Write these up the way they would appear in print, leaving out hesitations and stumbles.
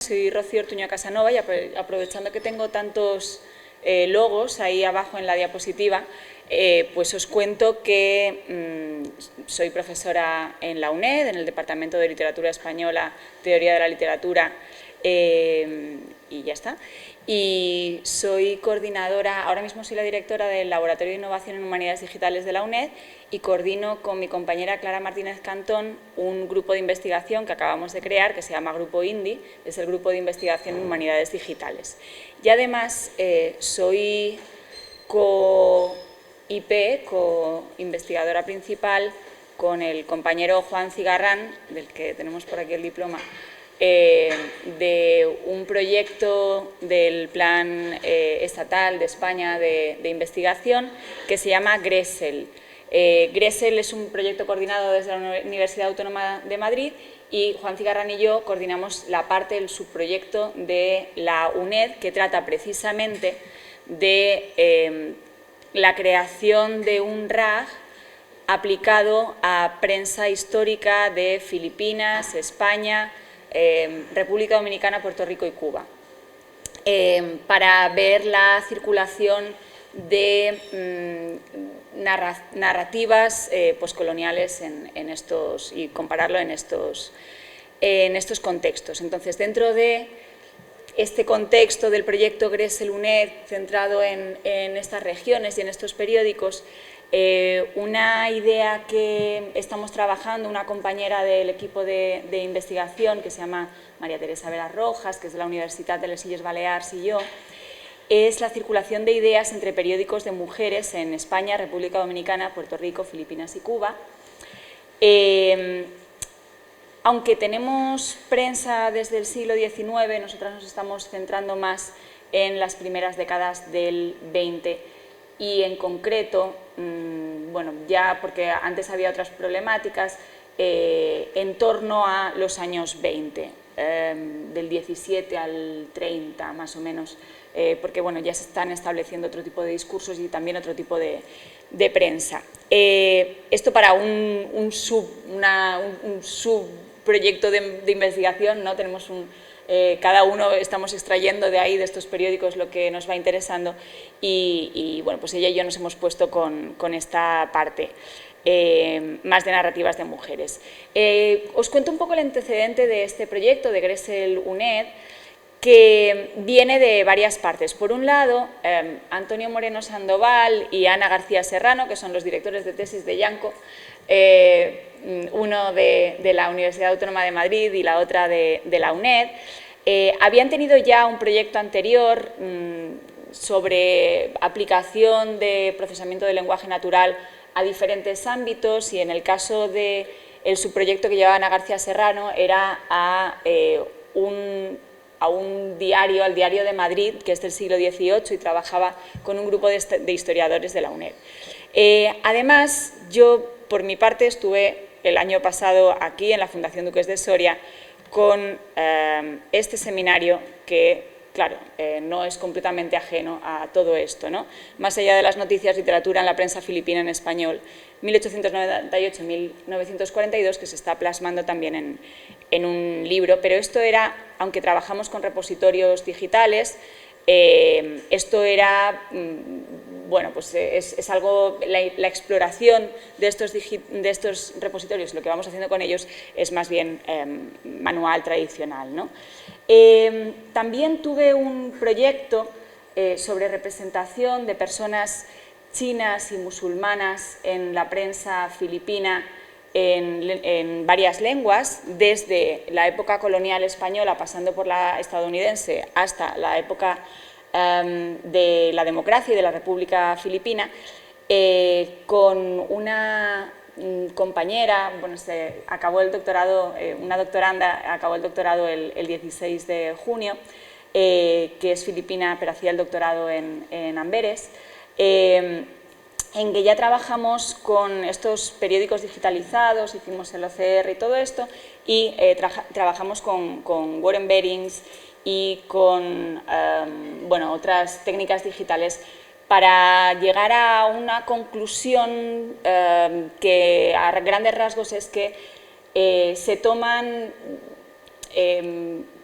Soy Rocío Ortuño Casanova y aprovechando que tengo tantos logos ahí abajo en la diapositiva, pues os cuento que soy profesora en la UNED, en el Departamento de Literatura Española, Teoría de la Literatura, y ya está. Y soy coordinadora, ahora mismo soy la directora del Laboratorio de Innovación en Humanidades Digitales de la UNED y coordino con mi compañera Clara Martínez Cantón un grupo de investigación que acabamos de crear que se llama Grupo INDI, es el Grupo de Investigación en Humanidades Digitales. Y además soy co-IP, co-investigadora principal con el compañero Juan Cigarrán, del que tenemos por aquí el diploma, de un proyecto del Plan Estatal de España de investigación que se llama GRESEL. GRESEL es un proyecto coordinado desde la Universidad Autónoma de Madrid y Juan Cigarrán y yo coordinamos la parte del subproyecto de la UNED que trata precisamente de la creación de un RAG aplicado a prensa histórica de Filipinas, España, República Dominicana, Puerto Rico y Cuba, para ver la circulación de narrativas poscoloniales en estos, y compararlo en estos contextos. Entonces, dentro de este contexto del proyecto GRESEL-UNED centrado en estas regiones y en estos periódicos, una idea que estamos trabajando, una compañera del equipo de investigación que se llama María Teresa Vera Rojas, que es de la Universitat de les Illes Balears, y yo, es la circulación de ideas entre periódicos de mujeres en España, República Dominicana, Puerto Rico, Filipinas y Cuba. Aunque tenemos prensa desde el siglo XIX, nosotras nos estamos centrando más en las primeras décadas del XX y en concreto, bueno, ya porque antes había otras problemáticas, en torno a los años 20, del 17 al 30 más o menos, porque bueno, ya se están estableciendo otro tipo de discursos y también otro tipo de prensa. Esto para un subproyecto de investigación, ¿no? Tenemos cada uno estamos extrayendo de ahí, de estos periódicos, lo que nos va interesando y bueno, pues ella y yo nos hemos puesto con esta parte más de narrativas de mujeres. Os cuento un poco el antecedente de este proyecto de GRESEL-UNED, que viene de varias partes. Por un lado, Antonio Moreno Sandoval y Ana García Serrano, que son los directores de tesis de Yanco, uno de la Universidad Autónoma de Madrid y la otra de la UNED, habían tenido ya un proyecto anterior sobre aplicación de procesamiento del lenguaje natural a diferentes ámbitos y en el caso del subproyecto que llevaba Ana García Serrano era a un diario, al Diario de Madrid, que es del siglo XVIII y trabajaba con un grupo de historiadores de la UNED. Además, yo por mi parte estuve el año pasado aquí en la Fundación Duques de Soria con este seminario que, claro, no es completamente ajeno a todo esto, ¿no? Más allá de las noticias, literatura en la prensa filipina en español, 1898-1942, que se está plasmando también en un libro, pero esto era, aunque trabajamos con repositorios digitales, esto era, bueno, pues es algo, la exploración de estos repositorios, lo que vamos haciendo con ellos es más bien manual, tradicional, ¿no? También tuve un proyecto sobre representación de personas chinas y musulmanas en la prensa filipina en varias lenguas, desde la época colonial española, pasando por la estadounidense, hasta la época de la democracia y de la República Filipina, con una compañera, bueno, acabó el doctorado, una doctoranda, acabó el doctorado el 16 de junio, que es filipina, pero hacía el doctorado en Amberes, en que ya trabajamos con estos periódicos digitalizados, hicimos el OCR y todo esto, y trabajamos con word embeddings y con bueno, otras técnicas digitales para llegar a una conclusión que a grandes rasgos es que se toman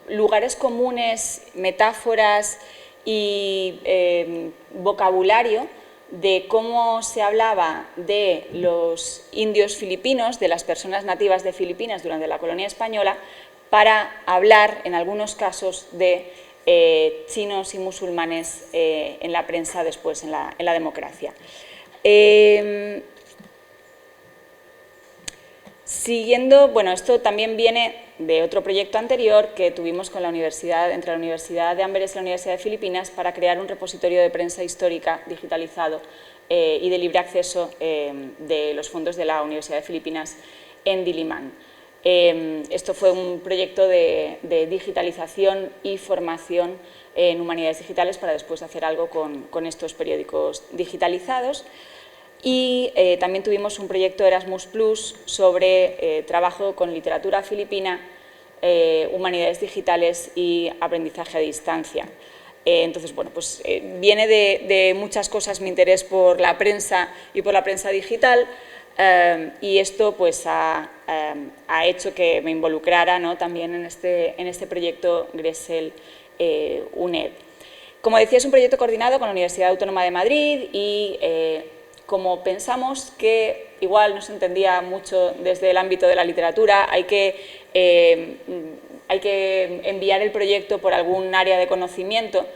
lugares comunes, metáforas y vocabulario de cómo se hablaba de los indios filipinos, de las personas nativas de Filipinas durante la colonia española, para hablar, en algunos casos, de chinos y musulmanes en la prensa después, en la democracia. Siguiendo, bueno, esto también viene de otro proyecto anterior que tuvimos con entre la Universidad de Amberes y la Universidad de Filipinas para crear un repositorio de prensa histórica digitalizado y de libre acceso de los fondos de la Universidad de Filipinas en Diliman. Esto fue un proyecto de digitalización y formación en humanidades digitales para después hacer algo con estos periódicos digitalizados. Y también tuvimos un proyecto Erasmus Plus sobre trabajo con literatura filipina, humanidades digitales y aprendizaje a distancia. Entonces, bueno, pues viene de muchas cosas mi interés por la prensa y por la prensa digital, y esto pues ha hecho que me involucrara, ¿no?, también en este proyecto Gresel UNED. Como decía, es un proyecto coordinado con la Universidad Autónoma de Madrid y como pensamos que igual no se entendía mucho desde el ámbito de la literatura, hay que enviar el proyecto por algún área de conocimiento.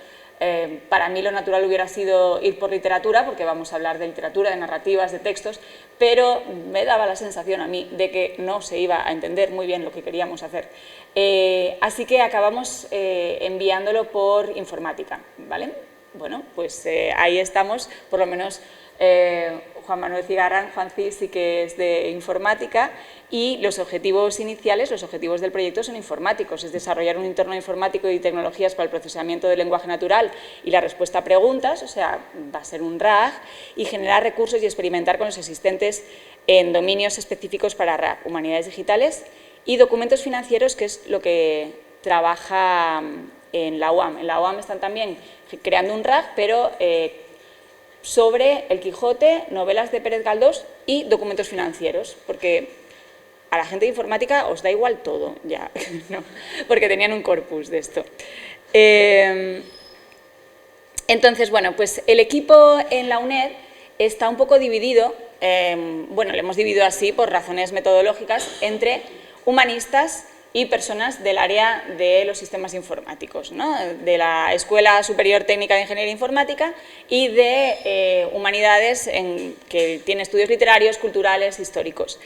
Para mí lo natural hubiera sido ir por literatura, porque vamos a hablar de literatura, de narrativas, de textos, pero me daba la sensación a mí de que no se iba a entender muy bien lo que queríamos hacer. Así que acabamos enviándolo por informática, ¿vale? Bueno, pues ahí estamos, por lo menos Juan Manuel Cigarrán, Juanci, sí que es de informática, y los objetivos iniciales, los objetivos del proyecto son informáticos, es desarrollar un entorno informático y tecnologías para el procesamiento del lenguaje natural y la respuesta a preguntas, o sea, va a ser un RAG, y generar recursos y experimentar con los existentes en dominios específicos para RAG, humanidades digitales y documentos financieros, que es lo que trabaja en la UAM. En la UAM están también creando un RAG, pero sobre El Quijote, novelas de Pérez Galdós y documentos financieros, porque a la gente de informática os da igual todo, ya, ¿no? Porque tenían un corpus de esto. Entonces, bueno, pues el equipo en la UNED está un poco dividido, bueno, lo hemos dividido así por razones metodológicas, entre humanistas y personas del área de los sistemas informáticos, ¿no?, de la Escuela Superior Técnica de Ingeniería Informática y de humanidades que tiene estudios literarios, culturales, históricos.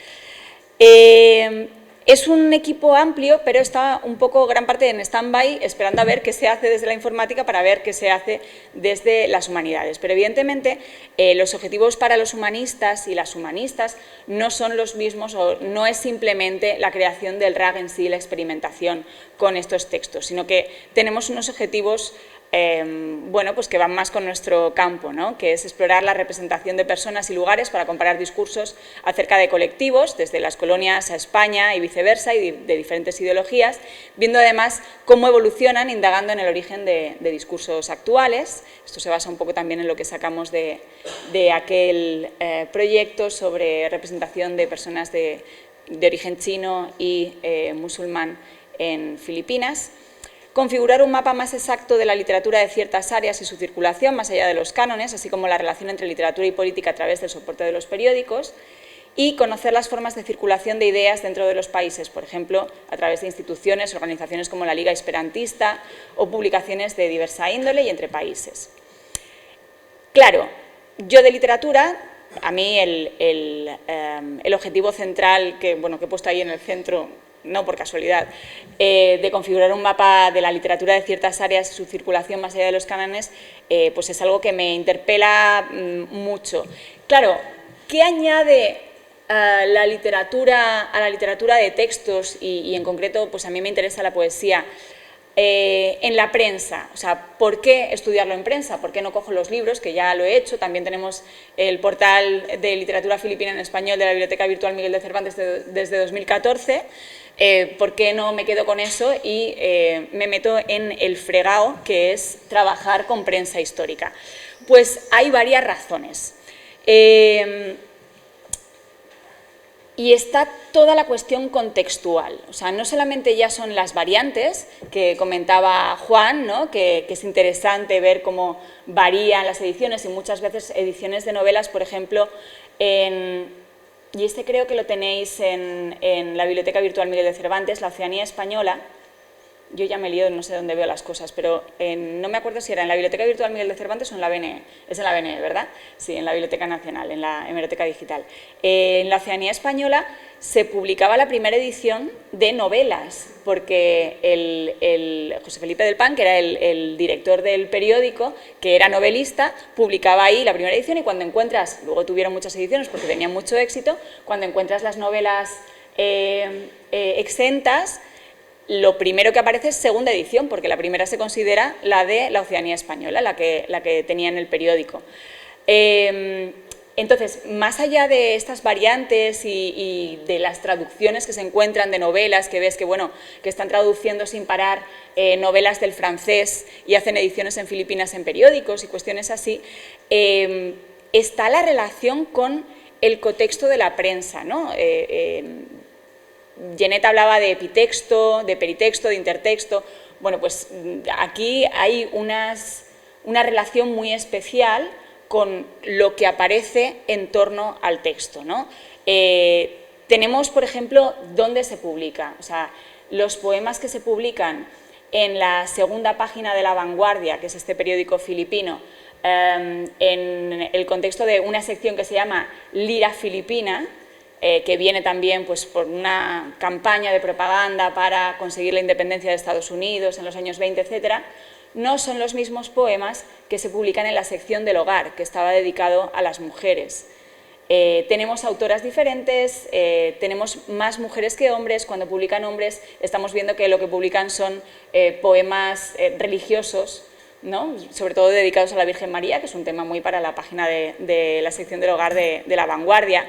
Es un equipo amplio, pero está un poco, gran parte en stand-by, esperando a ver qué se hace desde la informática para ver qué se hace desde las humanidades. Pero evidentemente los objetivos para los humanistas y las humanistas no son los mismos, o no es simplemente la creación del RAG en sí, la experimentación con estos textos, sino que tenemos unos objetivos bueno, pues que van más con nuestro campo, ¿no?, que es explorar la representación de personas y lugares para comparar discursos acerca de colectivos, desde las colonias a España y viceversa, y de diferentes ideologías, viendo además cómo evolucionan, indagando en el origen de discursos actuales. Esto se basa un poco también en lo que sacamos de aquel proyecto sobre representación de personas de origen chino y musulmán en Filipinas. Configurar un mapa más exacto de la literatura de ciertas áreas y su circulación más allá de los cánones, así como la relación entre literatura y política a través del soporte de los periódicos, y conocer las formas de circulación de ideas dentro de los países, por ejemplo, a través de instituciones, organizaciones como la Liga Esperantista o publicaciones de diversa índole y entre países. Claro, yo de literatura, a mí el objetivo central que he puesto ahí en el centro, no por casualidad, de configurar un mapa de la literatura de ciertas áreas y su circulación más allá de los cánones, pues es algo que me interpela mucho. Claro, ¿qué añade a la literatura de textos y en concreto, pues a mí me interesa la poesía, en la prensa? O sea, ¿por qué estudiarlo en prensa? ¿Por qué no cojo los libros, que ya lo he hecho? También tenemos el portal de literatura filipina en español de la Biblioteca Virtual Miguel de Cervantes desde 2014. ¿Por qué no me quedo con eso y me meto en el fregado que es trabajar con prensa histórica? Pues hay varias razones. Y está toda la cuestión contextual, o sea, no solamente ya son las variantes que comentaba Juan, ¿no? que es interesante ver cómo varían las ediciones y muchas veces ediciones de novelas, por ejemplo, y este creo que lo tenéis en la Biblioteca Virtual Miguel de Cervantes, la Oceanía Española. Yo ya me lío, no sé dónde veo las cosas, pero no me acuerdo si era en la Biblioteca Virtual Miguel de Cervantes o en la BNE. Es en la BNE, ¿verdad? Sí, en la Biblioteca Nacional, en la Hemeroteca Digital. En la Oceanía Española se publicaba la primera edición de novelas, porque el José Felipe del Pan, que era el director del periódico, que era novelista, publicaba ahí la primera edición y cuando encuentras, luego tuvieron muchas ediciones porque tenían mucho éxito, cuando encuentras las novelas exentas, lo primero que aparece es segunda edición, porque la primera se considera la de la Oceanía Española, la que tenía en el periódico. Entonces, más allá de estas variantes y de las traducciones que se encuentran de novelas, que ves que, bueno, que están traduciendo sin parar novelas del francés y hacen ediciones en Filipinas en periódicos y cuestiones así, está la relación con el contexto de la prensa, ¿no? Jeanette hablaba de epitexto, de peritexto, de intertexto. Bueno, pues aquí hay una relación muy especial con lo que aparece en torno al texto, ¿no? Tenemos, por ejemplo, dónde se publica. O sea, los poemas que se publican en la segunda página de La Vanguardia, que es este periódico filipino, en el contexto de una sección que se llama Lira Filipina, que viene también pues, por una campaña de propaganda para conseguir la independencia de Estados Unidos en los años 20, etcétera, no son los mismos poemas que se publican en la sección del hogar, que estaba dedicado a las mujeres. Tenemos autoras diferentes, tenemos más mujeres que hombres. Cuando publican hombres estamos viendo que lo que publican son poemas religiosos, ¿no? Sobre todo dedicados a la Virgen María, que es un tema muy para la página de la sección del hogar de La Vanguardia.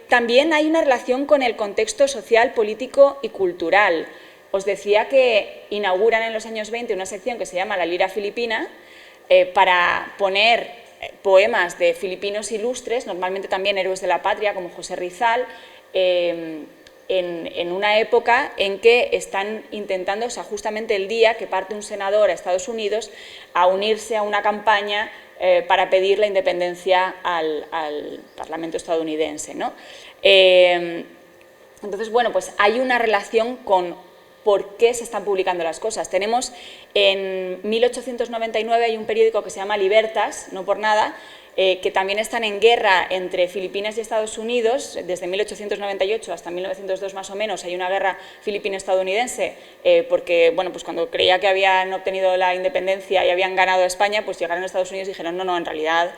También hay una relación con el contexto social, político y cultural. Os decía que inauguran en los años 20 una sección que se llama La Lira Filipina para poner poemas de filipinos ilustres, normalmente también héroes de la patria como José Rizal, en una época en que están intentando, o sea, justamente el día que parte un senador a Estados Unidos a unirse a una campaña para pedir la independencia al Parlamento estadounidense, ¿no? Entonces, bueno, pues hay una relación con por qué se están publicando las cosas. Tenemos en 1899 hay un periódico que se llama Libertas, no por nada, que también están en guerra entre Filipinas y Estados Unidos, desde 1898 hasta 1902 más o menos hay una guerra filipino-estadounidense, porque bueno, pues cuando creía que habían obtenido la independencia y habían ganado a España, pues llegaron a Estados Unidos y dijeron no, en realidad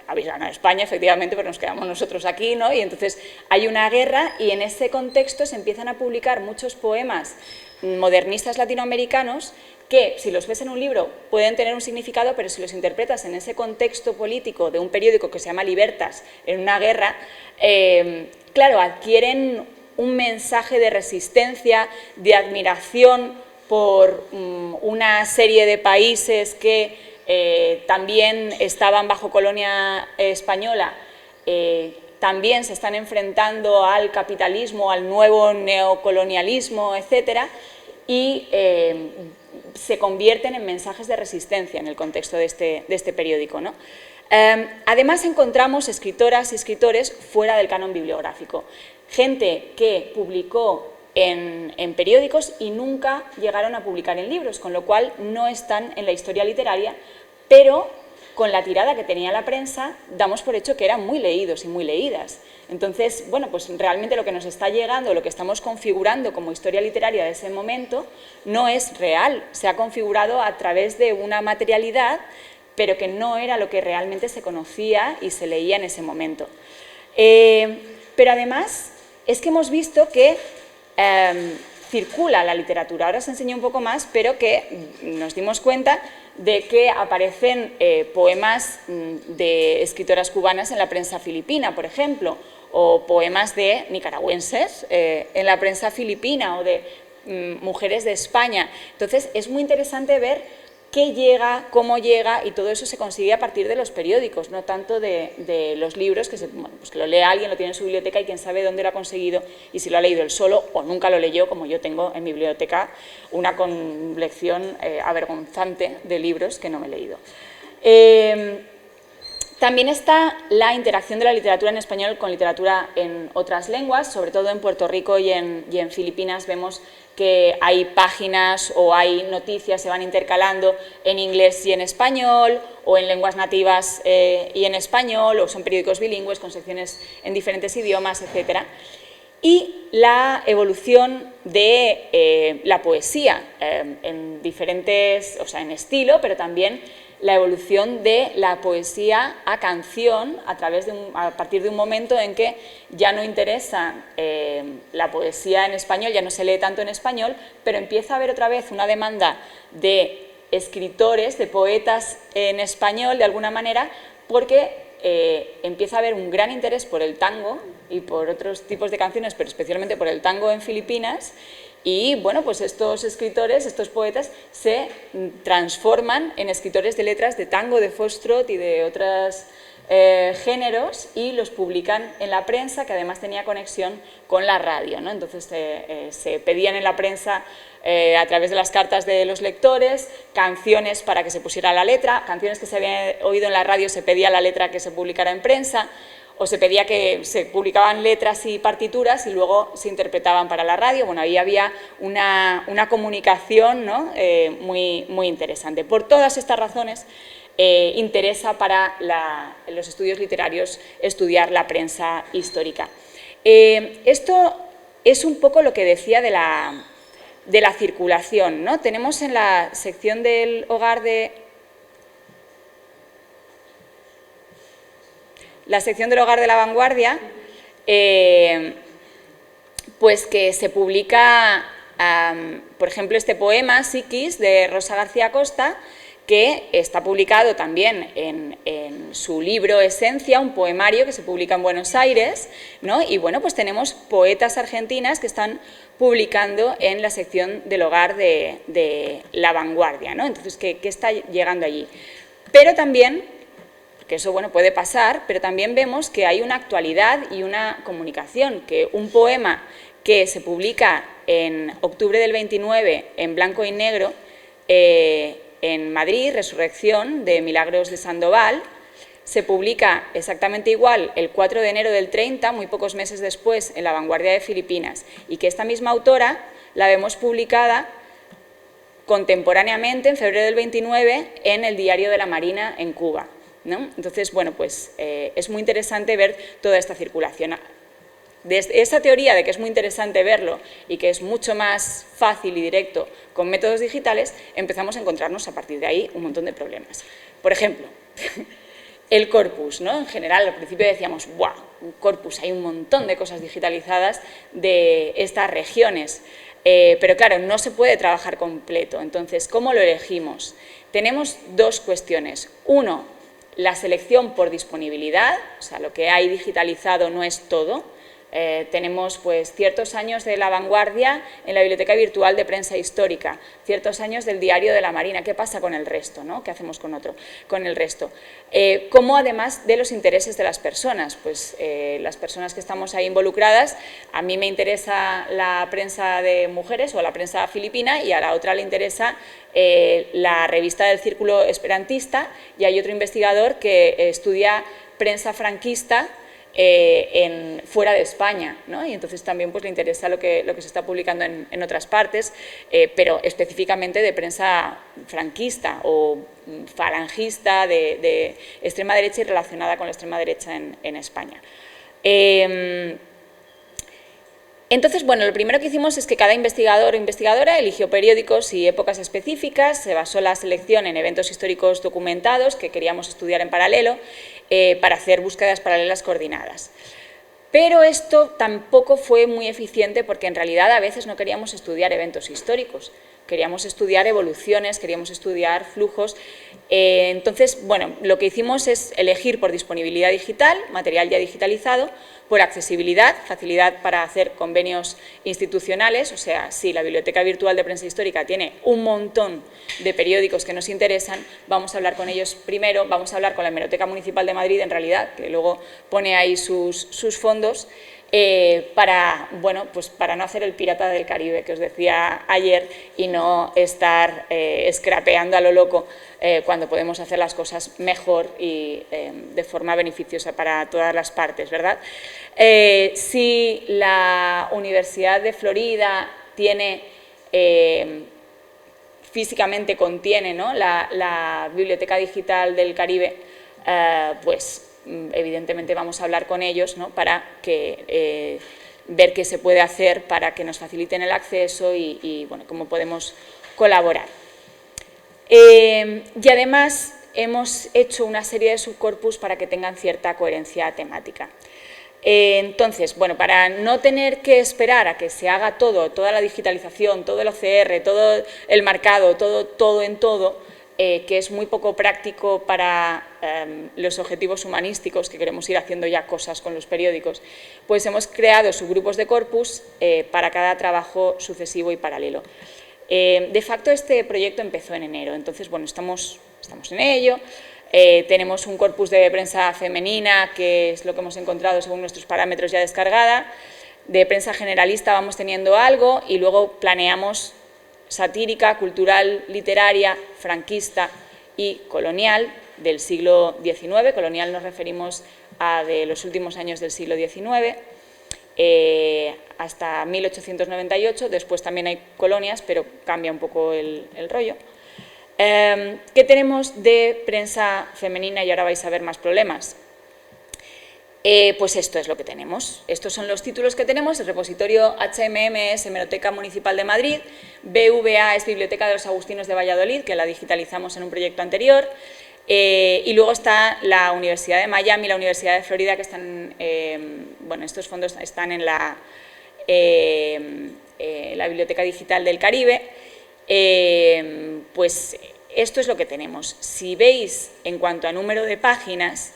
habéis ganado España, efectivamente, pero nos quedamos nosotros aquí, ¿no? Y entonces hay una guerra y en ese contexto se empiezan a publicar muchos poemas modernistas latinoamericanos que, si los ves en un libro, pueden tener un significado, pero si los interpretas en ese contexto político de un periódico que se llama Libertas, en una guerra, claro, adquieren un mensaje de resistencia, de admiración por una serie de países que también estaban bajo colonia española, también se están enfrentando al capitalismo, al nuevo neocolonialismo, etcétera, y se convierten en mensajes de resistencia en el contexto de este periódico, ¿no? Además encontramos escritoras y escritores fuera del canon bibliográfico, gente que publicó en periódicos y nunca llegaron a publicar en libros, con lo cual no están en la historia literaria, pero con la tirada que tenía la prensa damos por hecho que eran muy leídos y muy leídas. Entonces, bueno, pues realmente lo que nos está llegando, lo que estamos configurando como historia literaria de ese momento no es real, se ha configurado a través de una materialidad, pero que no era lo que realmente se conocía y se leía en ese momento. Pero además es que hemos visto que circula la literatura, ahora os enseño un poco más, pero que nos dimos cuenta de que aparecen poemas de escritoras cubanas en la prensa filipina, por ejemplo, o poemas de nicaragüenses en la prensa filipina o de mujeres de España. Entonces, es muy interesante ver qué llega, cómo llega, y todo eso se consigue a partir de los periódicos, no tanto de los libros, que, bueno, pues que lo lea alguien, lo tiene en su biblioteca y quién sabe dónde lo ha conseguido y si lo ha leído él solo o nunca lo leyó, como yo tengo en mi biblioteca una colección avergonzante de libros que no me he leído. También está la interacción de la literatura en español con literatura en otras lenguas, sobre todo en Puerto Rico y en Filipinas vemos que hay páginas o hay noticias, se van intercalando en inglés y en español, o en lenguas nativas y en español, o son periódicos bilingües con secciones en diferentes idiomas, etc. Y la evolución de la poesía en diferentes, o sea, en estilo, pero también la evolución de la poesía a canción a partir de un momento en que ya no interesa la poesía en español, ya no se lee tanto en español, pero empieza a haber otra vez una demanda de escritores, de poetas en español de alguna manera, porque empieza a haber un gran interés por el tango y por otros tipos de canciones, pero especialmente por el tango en Filipinas. Y bueno, pues estos escritores, estos poetas, se transforman en escritores de letras de tango, de foxtrot y de otros géneros, y los publican en la prensa, que además tenía conexión con la radio, ¿no? Entonces se pedían en la prensa, a través de las cartas de los lectores, canciones para que se pusiera la letra, canciones que se habían oído en la radio, se pedía la letra que se publicara en prensa, o se pedía que se publicaban letras y partituras y luego se interpretaban para la radio. Bueno, ahí había una comunicación, ¿no? muy interesante. Por todas estas razones, interesa para los estudios literarios estudiar la prensa histórica. Esto es un poco lo que decía de la circulación, ¿no? Tenemos en la sección del hogar de... La sección del hogar de la vanguardia, pues que se publica, por ejemplo, este poema, Psiquis, de Rosa García Acosta, que está publicado también en su libro Esencia, un poemario que se publica en Buenos Aires, ¿no? Y bueno, pues tenemos poetas argentinas que están publicando en la sección del hogar de la vanguardia, ¿no? Entonces, ¿qué está llegando allí? Pero también, que eso bueno, puede pasar, pero también vemos que hay una actualidad y una comunicación, que un poema que se publica en octubre del 29 en blanco y negro en Madrid, Resurrección, de Milagros de Sandoval, se publica exactamente igual el 4 de enero del 30, muy pocos meses después, en La Vanguardia de Filipinas, y que esta misma autora la vemos publicada contemporáneamente, en febrero del 29, en el Diario de la Marina en Cuba, ¿no? Entonces, bueno, pues es muy interesante ver toda esta circulación. Desde esa teoría de que es muy interesante verlo y que es mucho más fácil y directo con métodos digitales, empezamos a encontrarnos a partir de ahí un montón de problemas. Por ejemplo, el corpus, ¿no? En general, al principio decíamos, ¡buah! Un corpus, hay un montón de cosas digitalizadas de estas regiones, pero claro, no se puede trabajar completo. Entonces, ¿cómo lo elegimos? Tenemos dos cuestiones. Uno, la selección por disponibilidad, o sea, lo que hay digitalizado no es todo. Tenemos pues ciertos años de La Vanguardia en la Biblioteca Virtual de Prensa Histórica, ciertos años del Diario de la Marina. ¿Qué pasa con el resto, ¿no? ¿Qué hacemos con el resto? ¿Cómo además de los intereses de las personas? Pues las personas que estamos ahí involucradas, a mí me interesa la prensa de mujeres o la prensa filipina, y a la otra le interesa la revista del Círculo Esperantista, y hay otro investigador que estudia prensa franquista fuera de España, ¿no? Y entonces también pues, le interesa lo que se está publicando en otras partes, pero específicamente de prensa franquista o falangista de extrema derecha y relacionada con la extrema derecha en España. Entonces, bueno, lo primero que hicimos es que cada investigador o investigadora eligió periódicos y épocas específicas, se basó la selección en eventos históricos documentados que queríamos estudiar en paralelo para hacer búsquedas paralelas coordinadas. Pero esto tampoco fue muy eficiente porque en realidad a veces no queríamos estudiar eventos históricos, queríamos estudiar evoluciones, queríamos estudiar flujos. Entonces, bueno, lo que hicimos es elegir por disponibilidad digital, material ya digitalizado, por accesibilidad, facilidad para hacer convenios institucionales, o sea, si la Biblioteca Virtual de Prensa Histórica tiene un montón de periódicos que nos interesan, vamos a hablar con ellos primero, vamos a hablar con la Hemeroteca Municipal de Madrid, en realidad, que luego pone ahí sus fondos, para, bueno, pues para no hacer el pirata del Caribe que os decía ayer y no estar scrapeando a lo loco cuando podemos hacer las cosas mejor y de forma beneficiosa para todas las partes, ¿verdad? Si la Universidad de Florida tiene, físicamente contiene, ¿no?, la Biblioteca Digital del Caribe, pues evidentemente vamos a hablar con ellos, ¿no?, para que, ver qué se puede hacer para que nos faciliten el acceso y bueno, cómo podemos colaborar. Y además hemos hecho una serie de subcorpus para que tengan cierta coherencia temática. Entonces, bueno, para no tener que esperar a que se haga toda la digitalización, todo el OCR, todo el marcado, todo en todo, que es muy poco práctico para los objetivos humanísticos, que queremos ir haciendo ya cosas con los periódicos, pues hemos creado subgrupos de corpus para cada trabajo sucesivo y paralelo. De facto, este proyecto empezó en enero, entonces, bueno, estamos en ello. Tenemos un corpus de prensa femenina, que es lo que hemos encontrado según nuestros parámetros ya descargada. De prensa generalista vamos teniendo algo y luego planeamos satírica, cultural, literaria, franquista y colonial del siglo XIX. Colonial nos referimos a de los últimos años del siglo XIX, hasta 1898. Después también hay colonias, pero cambia un poco el rollo. ¿Qué tenemos de prensa femenina? Y ahora vais a ver más problemas. Pues esto es lo que tenemos. Estos son los títulos que tenemos. El repositorio HMM es Hemeroteca Municipal de Madrid, BVA es Biblioteca de los Agustinos de Valladolid, que la digitalizamos en un proyecto anterior, y luego está la Universidad de Miami y la Universidad de Florida, que están, bueno, estos fondos están en la Biblioteca Digital del Caribe. Pues esto es lo que tenemos. Si veis, en cuanto a número de páginas,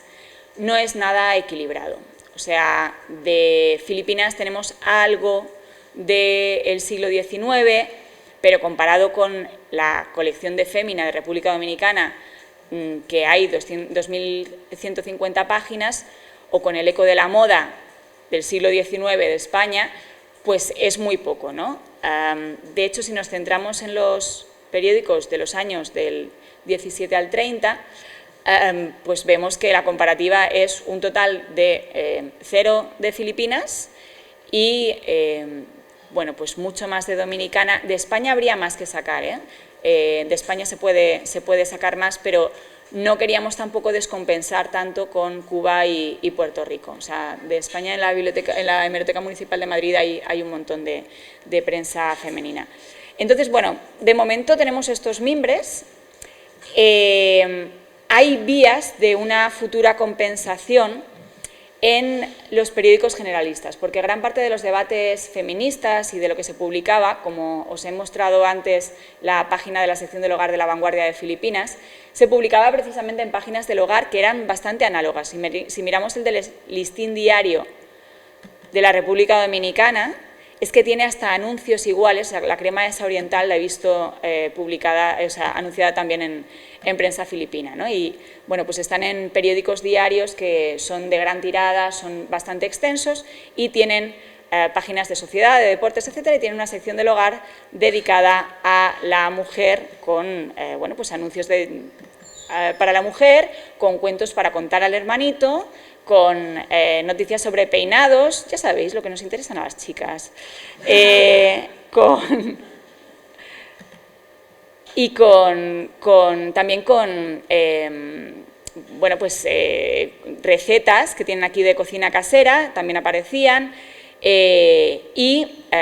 no es nada equilibrado. O sea, de Filipinas tenemos algo del siglo XIX, pero comparado con la colección de Fémina de República Dominicana, que hay 2.150 páginas, o con el Eco de la Moda del siglo XIX de España, pues es muy poco, ¿no? De hecho, si nos centramos en los periódicos de los años del 17 al 30, pues vemos que la comparativa es un total de 0 de Filipinas y, bueno, pues mucho más de Dominicana. De España habría más que sacar, de España se puede sacar más, pero no queríamos tampoco descompensar tanto con Cuba y Puerto Rico. O sea, de España en la Hemeroteca Municipal de Madrid hay un montón de prensa femenina. Entonces, bueno, de momento tenemos estos mimbres. Hay vías de una futura compensación en los periódicos generalistas, porque gran parte de los debates feministas y de lo que se publicaba, como os he mostrado antes la página de la sección del hogar de La Vanguardia de Filipinas, se publicaba precisamente en páginas del hogar que eran bastante análogas. Si miramos el del Listín Diario de la República Dominicana, es que tiene hasta anuncios iguales. La crema esa oriental la he visto publicada, o sea, anunciada también en prensa filipina, ¿no? Y bueno, pues están en periódicos diarios que son de gran tirada, son bastante extensos y tienen páginas de sociedad, de deportes, etcétera, y tienen una sección del hogar dedicada a la mujer con, bueno, pues anuncios para la mujer, con cuentos para contar al hermanito, con noticias sobre peinados, ya sabéis, lo que nos interesan a las chicas, también con bueno, pues, recetas que tienen aquí de cocina casera, también aparecían,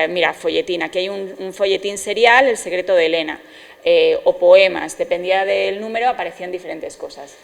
mira, folletín, aquí hay un folletín serial, El secreto de Elena, o poemas, dependía del número, aparecían diferentes cosas.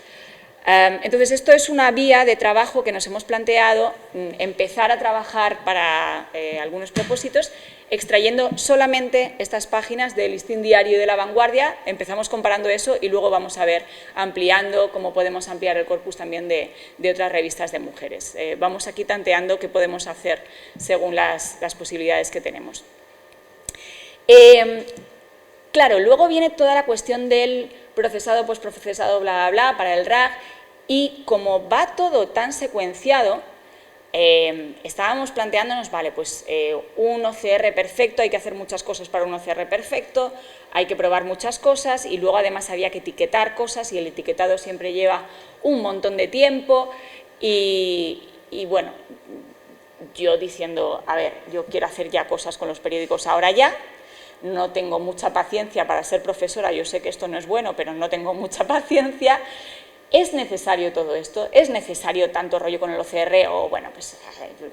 Entonces, esto es una vía de trabajo que nos hemos planteado, empezar a trabajar para algunos propósitos, extrayendo solamente estas páginas del Listín Diario y de La Vanguardia. Empezamos comparando eso y luego vamos a ver, ampliando, cómo podemos ampliar el corpus también de otras revistas de mujeres. Vamos aquí tanteando qué podemos hacer según las posibilidades que tenemos. Claro, luego viene toda la cuestión del procesado, postprocesado, bla, bla, bla, para el RAG, y como va todo tan secuenciado, estábamos planteándonos, vale, pues un OCR perfecto, hay que hacer muchas cosas para un OCR perfecto, hay que probar muchas cosas, y luego además había que etiquetar cosas, y el etiquetado siempre lleva un montón de tiempo, y bueno, yo diciendo, a ver, yo quiero hacer ya cosas con los periódicos ahora ya, no tengo mucha paciencia para ser profesora, yo sé que esto no es bueno, pero no tengo mucha paciencia. ¿Es necesario todo esto? ¿Es necesario tanto rollo con el OCR? O bueno, pues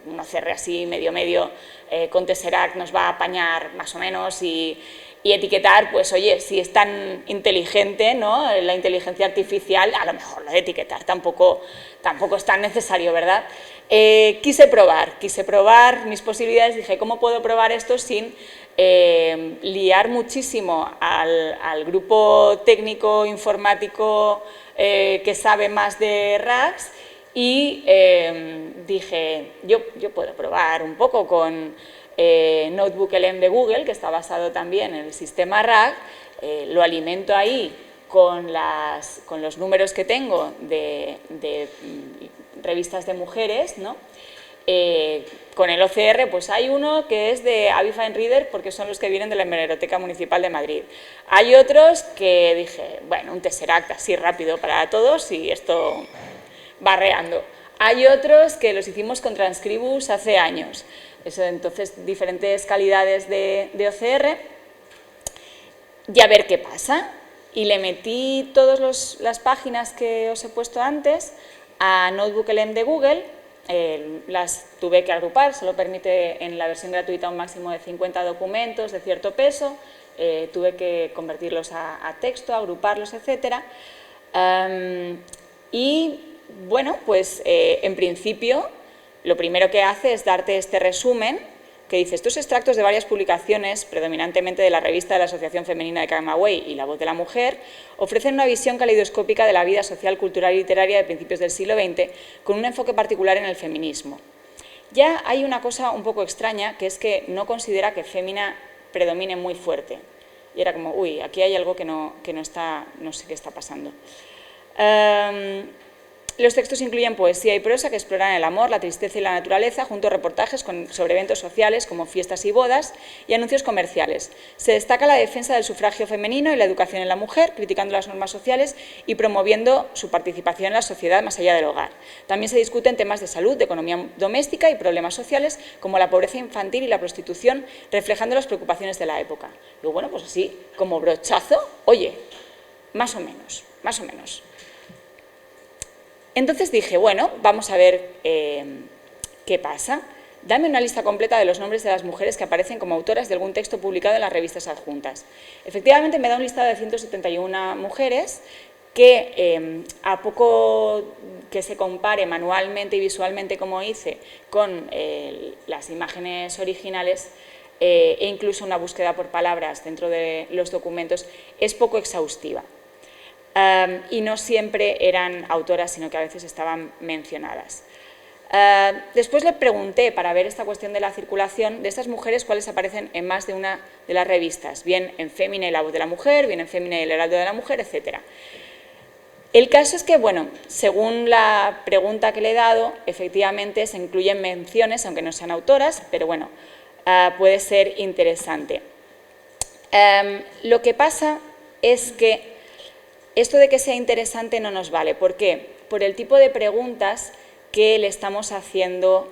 un OCR así medio con Tesseract nos va a apañar más o menos, y etiquetar, pues oye, si es tan inteligente, ¿no?, la inteligencia artificial, a lo mejor lo de etiquetar tampoco es tan necesario, ¿verdad? Quise probar mis posibilidades, dije, ¿cómo puedo probar esto sin liar muchísimo al grupo técnico informático que sabe más de RAGs? Y dije, yo puedo probar un poco con NotebookLM de Google, que está basado también en el sistema RAG, lo alimento ahí con los números que tengo de revistas de mujeres, ¿no? Con el OCR, pues hay uno que es de Avifine Reader, porque son los que vienen de la Hemeroteca Municipal de Madrid. Hay otros que dije, bueno, un Tesseract así rápido para todos y esto barreando. Hay otros que los hicimos con Transcribus hace años. Eso, entonces, diferentes calidades de OCR y a ver qué pasa. Y le metí todas las páginas que os he puesto antes a NotebookLM de Google. Las tuve que agrupar, solo permite en la versión gratuita un máximo de 50 documentos de cierto peso, tuve que convertirlos a texto, agruparlos, etc. Y bueno, pues en principio lo primero que hace es darte este resumen que dice: estos extractos de varias publicaciones, predominantemente de la revista de la Asociación Femenina de Camagüey y La Voz de la Mujer, ofrecen una visión caleidoscópica de la vida social, cultural y literaria de principios del siglo XX, con un enfoque particular en el feminismo. Ya hay una cosa un poco extraña, que es que no considera que fémina predomine muy fuerte. Y era como, uy, aquí hay algo que no está, no sé qué está pasando. Los textos incluyen poesía y prosa que exploran el amor, la tristeza y la naturaleza, junto a reportajes sobre eventos sociales como fiestas y bodas y anuncios comerciales. Se destaca la defensa del sufragio femenino y la educación en la mujer, criticando las normas sociales y promoviendo su participación en la sociedad más allá del hogar. También se discuten temas de salud, de economía doméstica y problemas sociales como la pobreza infantil y la prostitución, reflejando las preocupaciones de la época. Y bueno, pues así, como brochazo, oye, más o menos. Entonces dije, bueno, vamos a ver qué pasa. Dame una lista completa de los nombres de las mujeres que aparecen como autoras de algún texto publicado en las revistas adjuntas. Efectivamente, me da un listado de 171 mujeres que, a poco que se compare manualmente y visualmente, como hice, con las imágenes originales, e incluso una búsqueda por palabras dentro de los documentos, es poco exhaustiva. Y no siempre eran autoras, sino que a veces estaban mencionadas. Después le pregunté, para ver esta cuestión de la circulación, de estas mujeres cuáles aparecen en más de una de las revistas, bien en Fémina y La Voz de la Mujer, bien en Fémina y El Heraldo de la Mujer, etc. El caso es que, bueno, según la pregunta que le he dado, efectivamente se incluyen menciones, aunque no sean autoras, pero bueno, puede ser interesante. Lo que pasa es que esto de que sea interesante no nos vale. ¿Por qué? Por el tipo de preguntas que le estamos haciendo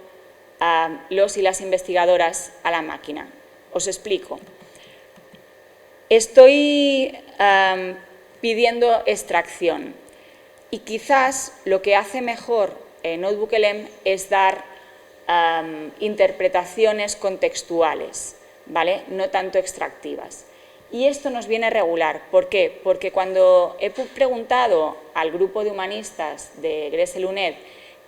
a los y las investigadoras a la máquina. Os explico. Estoy pidiendo extracción y quizás lo que hace mejor NotebookLM es dar interpretaciones contextuales, ¿vale? No tanto extractivas. Y esto nos viene a regular. ¿Por qué? Porque cuando he preguntado al grupo de humanistas de Gressel UNED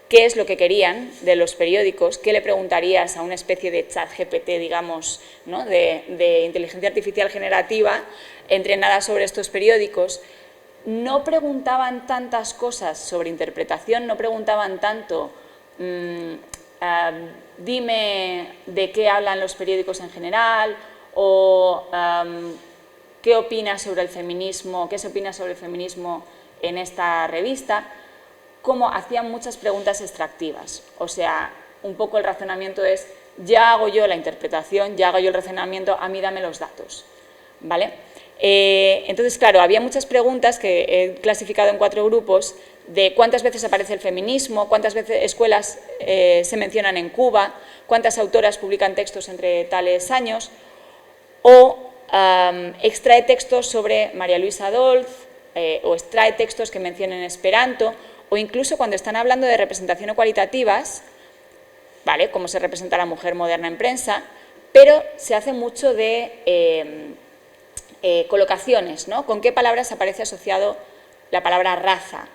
qué es lo que querían de los periódicos, qué le preguntarías a una especie de chat GPT, digamos, ¿no? de inteligencia artificial generativa entrenada sobre estos periódicos, no preguntaban tantas cosas sobre interpretación, no preguntaban tanto dime de qué hablan los periódicos en general o qué opinas sobre el feminismo, qué se opina sobre el feminismo en esta revista, como hacían muchas preguntas extractivas. O sea, un poco el razonamiento es, ya hago yo la interpretación, ya hago yo el razonamiento, a mí dame los datos, ¿vale? Entonces, claro, había muchas preguntas que he clasificado en 4 grupos de cuántas veces aparece el feminismo, cuántas veces escuelas se mencionan en Cuba, cuántas autoras publican textos entre tales años, o extrae textos sobre María Luisa Dolz, o extrae textos que mencionen Esperanto, o incluso cuando están hablando de representación o cualitativas, ¿vale? Cómo se representa la mujer moderna en prensa, pero se hace mucho de colocaciones, ¿no? ¿Con qué palabras aparece asociado la palabra raza?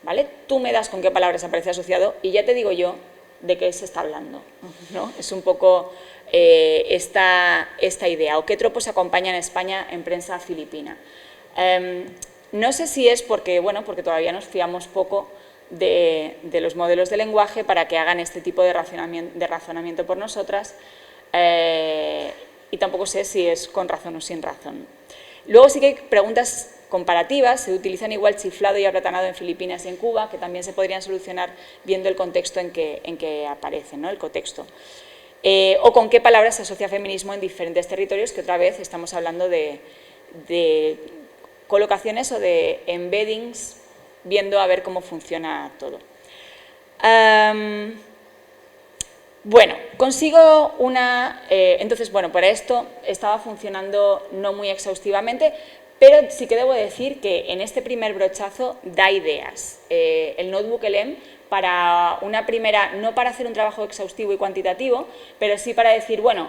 ¿Vale? Tú me das con qué palabras aparece asociado y ya te digo yo de qué se está hablando, ¿no? Es un poco esta idea. ¿O qué tropos acompañan a España en prensa filipina? No sé si es porque, bueno, porque todavía nos fiamos poco de los modelos de lenguaje para que hagan este tipo de razonamiento por nosotras, y tampoco sé si es con razón o sin razón. Luego sí que hay preguntas comparativas, se utilizan igual chiflado y aplatanado en Filipinas y en Cuba, que también se podrían solucionar viendo el contexto en que aparecen, ¿no? El contexto. O con qué palabras se asocia feminismo en diferentes territorios, que otra vez estamos hablando de colocaciones o de embeddings, viendo a ver cómo funciona todo. Bueno, consigo una... entonces, bueno, para esto estaba funcionando no muy exhaustivamente, pero sí que debo decir que en este primer brochazo da ideas. El notebook LM para una primera, no para hacer un trabajo exhaustivo y cuantitativo, pero sí para decir, bueno,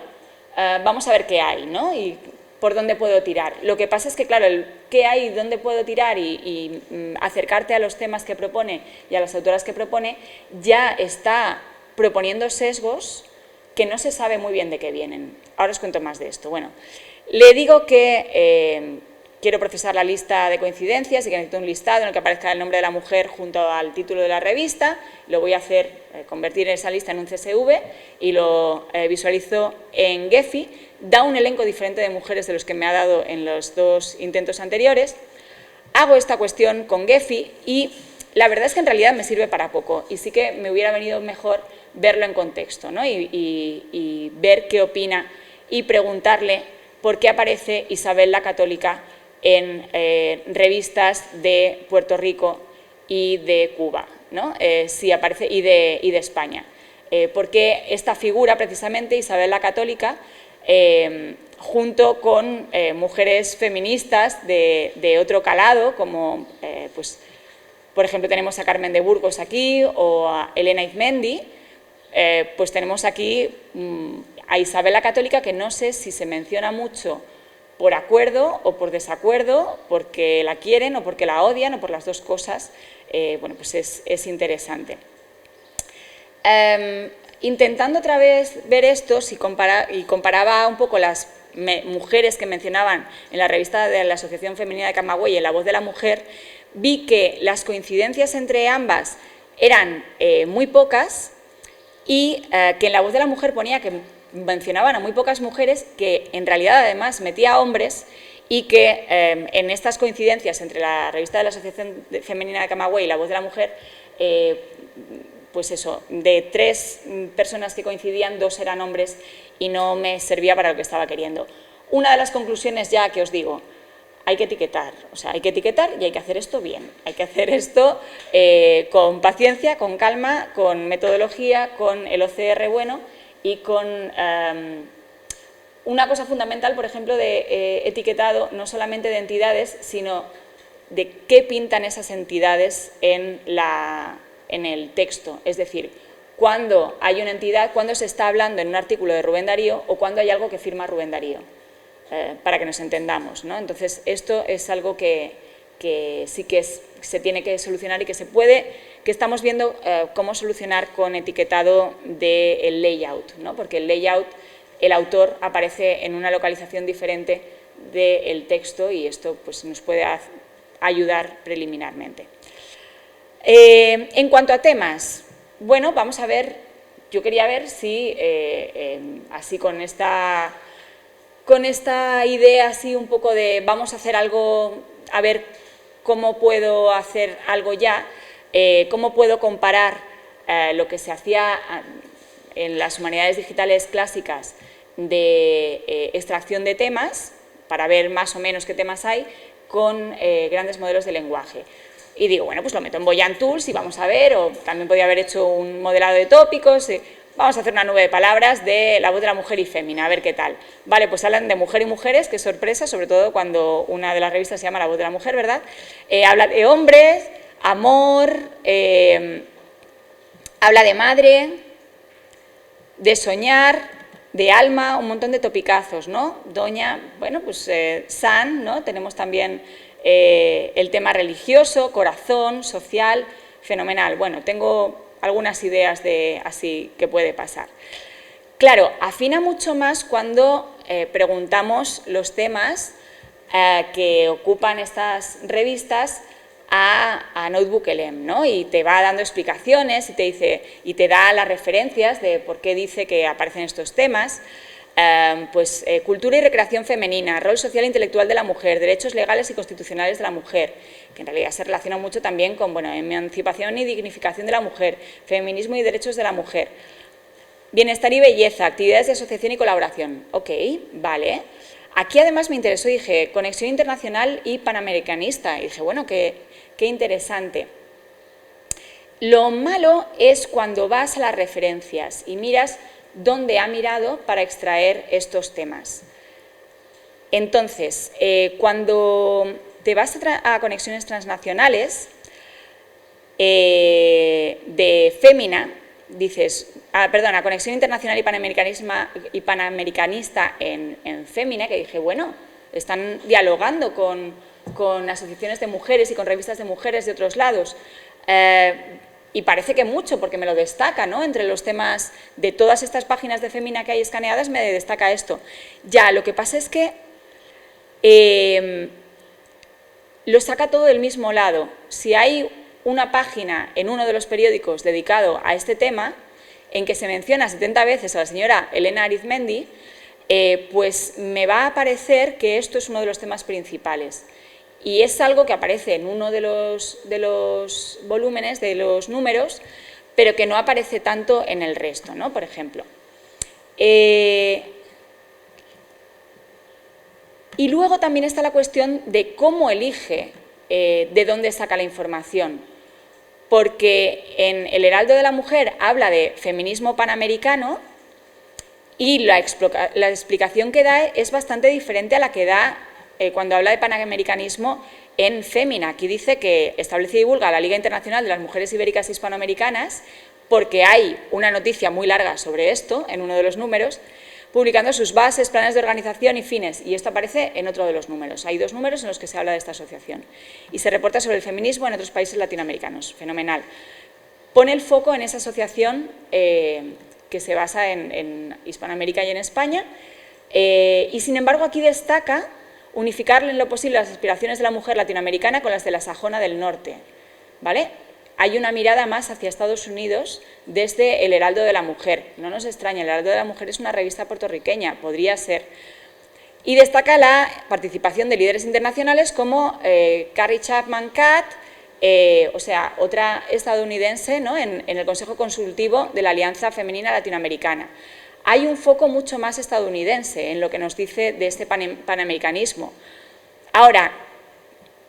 vamos a ver qué hay, ¿no? Y por dónde puedo tirar. Lo que pasa es que, claro, el qué hay, dónde puedo tirar y acercarte a los temas que propone y a las autoras que propone, ya está proponiendo sesgos que no se sabe muy bien de qué vienen. Ahora os cuento más de esto. Bueno, le digo que quiero procesar la lista de coincidencias y que necesito un listado en el que aparezca el nombre de la mujer junto al título de la revista. Lo voy a hacer, convertir esa lista en un CSV y lo visualizo en Gephi. Da un elenco diferente de mujeres de los que me ha dado en los 2 intentos anteriores. Hago esta cuestión con Gephi y la verdad es que en realidad me sirve para poco y sí que me hubiera venido mejor verlo en contexto, ¿no? y ver qué opina y preguntarle por qué aparece Isabel la Católica en revistas de Puerto Rico y de Cuba, ¿no? Si aparece, y de España. Porque esta figura, precisamente, Isabel la Católica, junto con mujeres feministas de otro calado, como, pues, por ejemplo, tenemos a Carmen de Burgos aquí o a Elena Izmendi, pues tenemos aquí a Isabel la Católica, que no sé si se menciona mucho por acuerdo o por desacuerdo, porque la quieren o porque la odian o por las dos cosas. Bueno, pues es interesante. Intentando otra vez ver esto, y comparaba un poco las mujeres que mencionaban en la revista de la Asociación Femenina de Camagüey, en La Voz de la Mujer, vi que las coincidencias entre ambas eran muy pocas y que en La Voz de la Mujer ponía que mencionaban a muy pocas mujeres, que en realidad además metía a hombres, y que en estas coincidencias entre la revista de la Asociación Femenina de Camagüey y La Voz de la Mujer, pues eso, de 3 personas que coincidían, 2 eran hombres y no me servía para lo que estaba queriendo. Una de las conclusiones ya que os digo, hay que etiquetar, o sea, hay que etiquetar y hay que hacer esto bien, hay que hacer esto con paciencia, con calma, con metodología, con el OCR bueno y con una cosa fundamental, por ejemplo, de etiquetado no solamente de entidades, sino de qué pintan esas entidades en el texto. Es decir, cuando hay una entidad, cuando se está hablando en un artículo de Rubén Darío o cuando hay algo que firma Rubén Darío. para que nos entendamos, ¿no? Entonces, esto es algo que sí que se tiene que solucionar y que estamos viendo cómo solucionar con etiquetado del layout, ¿no? Porque el layout, el autor aparece en una localización diferente del texto y esto pues, nos puede ayudar preliminarmente. En cuanto a temas, bueno, vamos a ver, yo quería ver si así con esta idea así un poco de vamos a hacer algo, a ver cómo puedo hacer algo ya, cómo puedo comparar lo que se hacía en las humanidades digitales clásicas de extracción de temas, para ver más o menos qué temas hay, con grandes modelos de lenguaje. Y digo, bueno, pues lo meto en Voyant Tools y vamos a ver, o también podría haber hecho un modelado de tópicos, vamos a hacer una nube de palabras de la voz de la mujer y fémina, a ver qué tal. Vale, pues hablan de mujer y mujeres, qué sorpresa, sobre todo cuando una de las revistas se llama La voz de la mujer, ¿verdad? Habla de hombres, amor, habla de madre, de soñar, de alma, un montón de topicazos, ¿no? Doña, bueno, pues San, ¿no? Tenemos también el tema religioso, corazón, social, fenomenal. Bueno, tengo algunas ideas de así que puede pasar. Claro, afina mucho más cuando preguntamos los temas que ocupan estas revistas a NotebookLM, ¿no? Y te va dando explicaciones y te dice, y te da las referencias de por qué dice que aparecen estos temas. Cultura y recreación femenina, rol social e intelectual de la mujer, derechos legales y constitucionales de la mujer, que en realidad se relaciona mucho también con, bueno, emancipación y dignificación de la mujer, feminismo y derechos de la mujer, bienestar y belleza, actividades de asociación y colaboración. Ok, vale. Aquí además me interesó, dije, conexión internacional y panamericanista, y dije, bueno, qué interesante. Lo malo es cuando vas a las referencias y miras dónde ha mirado para extraer estos temas. Entonces, cuando te vas a conexiones transnacionales de Fémina, dices, a conexión internacional y panamericanista en Fémina, que dije, bueno, están dialogando con asociaciones de mujeres y con revistas de mujeres de otros lados. Y parece que mucho, porque me lo destaca, ¿no? Entre los temas de todas estas páginas de Fémina que hay escaneadas, me destaca esto. Ya, lo que pasa es que lo saca todo del mismo lado. Si hay una página en uno de los periódicos dedicado a este tema, en que se menciona 70 veces a la señora Elena Arizmendi, pues me va a parecer que esto es uno de los temas principales. Y es algo que aparece en uno de los volúmenes, de los números, pero que no aparece tanto en el resto, ¿no? Por ejemplo. Y luego también está la cuestión de cómo elige, de dónde saca la información. Porque en El Heraldo de la Mujer habla de feminismo panamericano y la explicación que da es bastante diferente a la que da cuando habla de panamericanismo en Fémina. Aquí dice que establece y divulga la Liga Internacional de las Mujeres Ibéricas Hispanoamericanas, porque hay una noticia muy larga sobre esto en uno de los números, publicando sus bases, planes de organización y fines, y esto aparece en otro de los números. Hay 2 números en los que se habla de esta asociación. Y se reporta sobre el feminismo en otros países latinoamericanos. Fenomenal. Pone el foco en esa asociación que se basa en Hispanoamérica y en España, y sin embargo aquí destaca unificar en lo posible las aspiraciones de la mujer latinoamericana con las de la sajona del norte, ¿vale? Hay una mirada más hacia Estados Unidos desde El Heraldo de la Mujer. No nos extraña, El Heraldo de la Mujer es una revista puertorriqueña, podría ser. Y destaca la participación de líderes internacionales como Carrie Chapman Catt, o sea, otra estadounidense, ¿no? en el Consejo Consultivo de la Alianza Femenina Latinoamericana. Hay un foco mucho más estadounidense en lo que nos dice de este panamericanismo. Ahora,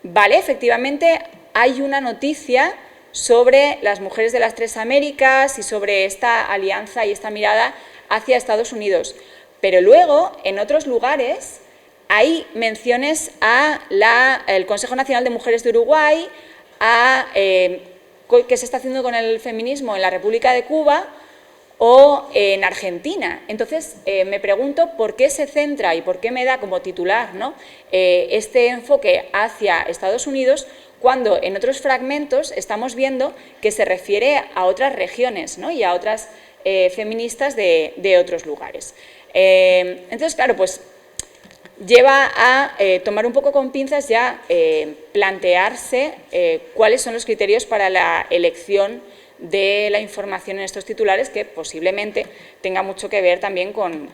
vale, efectivamente hay una noticia sobre las mujeres de las 3 Américas y sobre esta alianza y esta mirada hacia Estados Unidos, pero luego en otros lugares hay menciones al Consejo Nacional de Mujeres de Uruguay, qué se está haciendo con el feminismo en la República de Cuba, o en Argentina. Entonces, me pregunto por qué se centra y por qué me da como titular, ¿no?, este enfoque hacia Estados Unidos, cuando en otros fragmentos estamos viendo que se refiere a otras regiones, ¿no?, y a otras feministas de otros lugares. Entonces, claro, pues lleva a tomar un poco con pinzas ya plantearse cuáles son los criterios para la elección de la información en estos titulares, que posiblemente tenga mucho que ver también con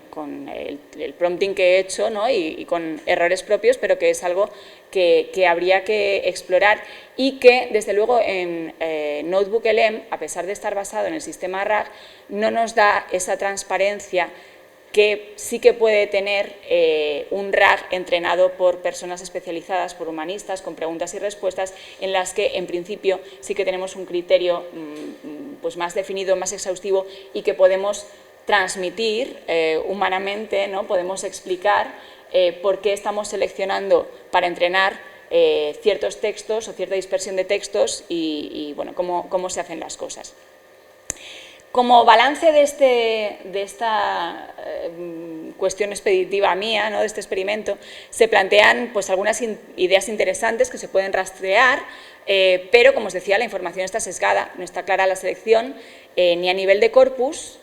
el prompting que he hecho, ¿no?, y con errores propios, pero que es algo que habría que explorar y que, desde luego, en NotebookLM, a pesar de estar basado en el sistema RAG, no nos da esa transparencia que sí que puede tener un RAG entrenado por personas especializadas, por humanistas, con preguntas y respuestas, en las que, en principio, sí que tenemos un criterio pues más definido, más exhaustivo, y que podemos transmitir humanamente, ¿no?, podemos explicar por qué estamos seleccionando para entrenar ciertos textos o cierta dispersión de textos y bueno, cómo se hacen las cosas. Como balance de esta cuestión expeditiva mía, ¿no?, de este experimento, se plantean pues algunas ideas interesantes que se pueden rastrear, pero, como os decía, la información está sesgada, no está clara la selección, ni a nivel de corpus,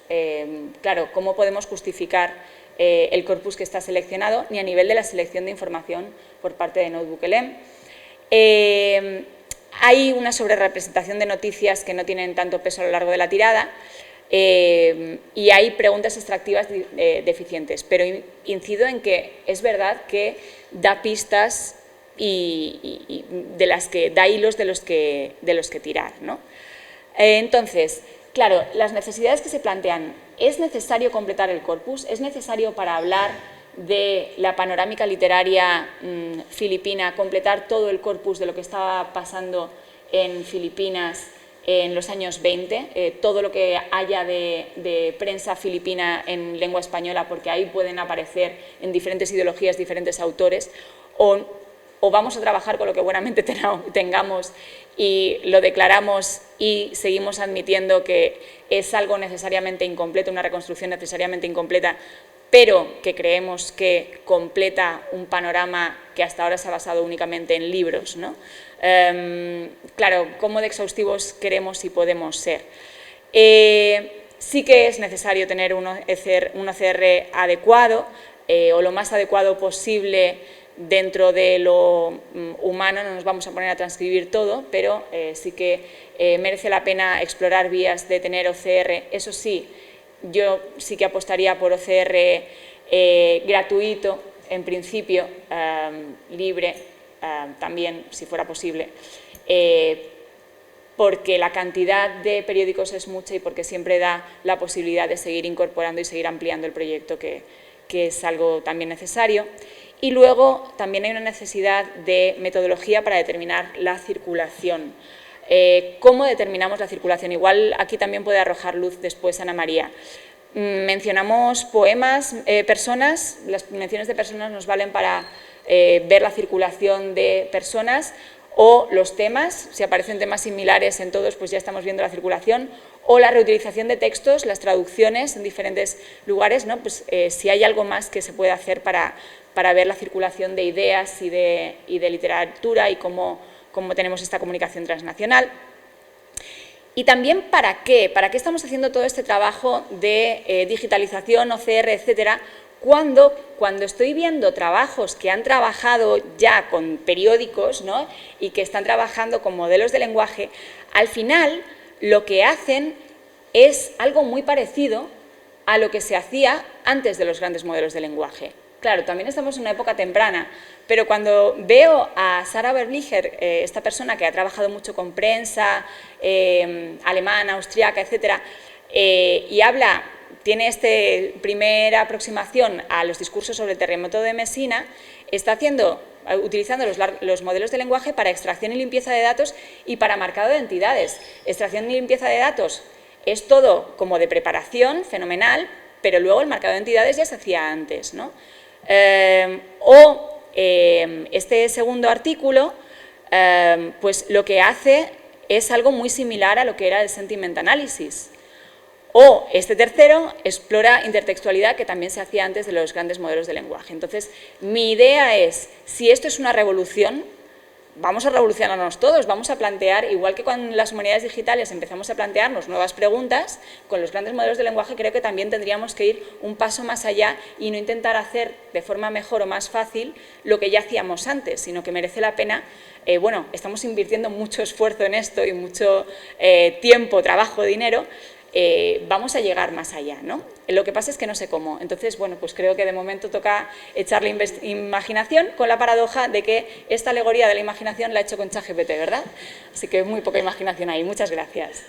claro, cómo podemos justificar el corpus que está seleccionado, ni a nivel de la selección de información por parte de NotebookLM. Hay una sobrerepresentación de noticias que no tienen tanto peso a lo largo de la tirada y hay preguntas extractivas deficientes, pero incido en que es verdad que da pistas y de las que da hilos de los que tirar, ¿no? Entonces, claro, las necesidades que se plantean: ¿es necesario completar el corpus? ¿Es necesario, para hablar de la panorámica literaria filipina, completar todo el corpus de lo que estaba pasando en Filipinas en los años 20, todo lo que haya de prensa filipina en lengua española, porque ahí pueden aparecer en diferentes ideologías diferentes autores, o vamos a trabajar con lo que buenamente tengamos y lo declaramos y seguimos admitiendo que es algo necesariamente incompleto, una reconstrucción necesariamente incompleta, pero que creemos que completa un panorama que hasta ahora se ha basado únicamente en libros, ¿no? Claro, ¿cómo de exhaustivos queremos y podemos ser? Sí que es necesario tener un OCR adecuado, o lo más adecuado posible dentro de lo humano. No nos vamos a poner a transcribir todo, pero sí que merece la pena explorar vías de tener OCR. Eso sí, yo sí que apostaría por OCR gratuito, en principio, libre, también, si fuera posible, porque la cantidad de periódicos es mucha y porque siempre da la posibilidad de seguir incorporando y seguir ampliando el proyecto, que es algo también necesario. Y luego también hay una necesidad de metodología para determinar la circulación. ¿Cómo determinamos la circulación? Igual aquí también puede arrojar luz después Ana María. Mencionamos poemas, personas. Las menciones de personas nos valen para ver la circulación de personas, o los temas. Si aparecen temas similares en todos, pues ya estamos viendo la circulación, o la reutilización de textos, las traducciones en diferentes lugares, ¿no? Pues si hay algo más que se puede hacer para ver la circulación de ideas y de literatura y cómo tenemos esta comunicación transnacional. Y también ¿para qué estamos haciendo todo este trabajo de digitalización, OCR, etcétera? Cuando estoy viendo trabajos que han trabajado ya con periódicos, ¿no?, y que están trabajando con modelos de lenguaje, al final lo que hacen es algo muy parecido a lo que se hacía antes de los grandes modelos de lenguaje. Claro, también estamos en una época temprana, pero cuando veo a Sarah Berliger, esta persona que ha trabajado mucho con prensa alemana, austriaca, etcétera, y tiene esta primera aproximación a los discursos sobre el terremoto de Messina, está utilizando los modelos de lenguaje para extracción y limpieza de datos y para marcado de entidades. Extracción y limpieza de datos es todo como de preparación, fenomenal, pero luego el marcado de entidades ya se hacía antes, ¿no? Este segundo artículo, pues lo que hace es algo muy similar a lo que era el sentiment analysis. O este tercero explora intertextualidad, que también se hacía antes de los grandes modelos de lenguaje. Entonces, mi idea es, si esto es una revolución, vamos a revolucionarnos todos, vamos a plantear, igual que con las humanidades digitales empezamos a plantearnos nuevas preguntas, con los grandes modelos de lenguaje creo que también tendríamos que ir un paso más allá y no intentar hacer de forma mejor o más fácil lo que ya hacíamos antes, sino que merece la pena. Bueno, estamos invirtiendo mucho esfuerzo en esto y mucho tiempo, trabajo, dinero. Vamos a llegar más allá, ¿no? Lo que pasa es que no sé cómo. Entonces, bueno, pues creo que de momento toca echarle imaginación, con la paradoja de que esta alegoría de la imaginación la he hecho con ChatGPT, ¿verdad? Así que muy poca imaginación ahí. Muchas gracias.